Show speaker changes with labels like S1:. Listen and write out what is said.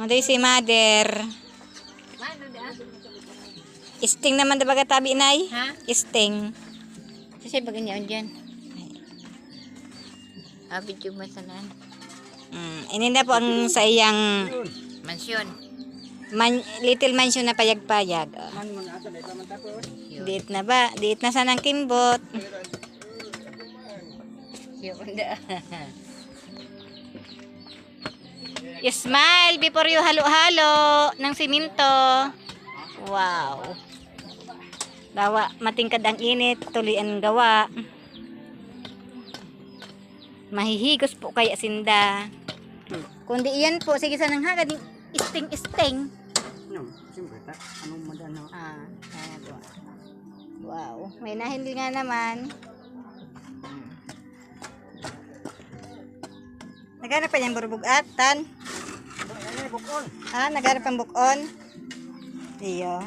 S1: Maday si mother. Isting naman da baga tabi nay.
S2: Ha?
S1: Isting.
S2: Kasi bagay niya dyan. Abid yung masanan.
S1: Ini na po ang sa iyang
S2: Mansyon.
S1: little mansion na payag-payag. Oh. Diit na ba? Diit na sanang kimbot.
S2: Yung da.
S1: You smile before you halo-halo ng siminto. Wow. Dawa, matingkad ang init, tuloy ang gawa. Mahihigos po kaya sinda. Kundi iyan po, sige sanang hagad, isting-isting.
S3: No, siyempre, anong madana?
S1: Kaya po. Wow, may nahindi nga naman. Naghanap pa niyang burbugatan.
S3: Bukon.
S1: Naghanap ang bukon. Iyo.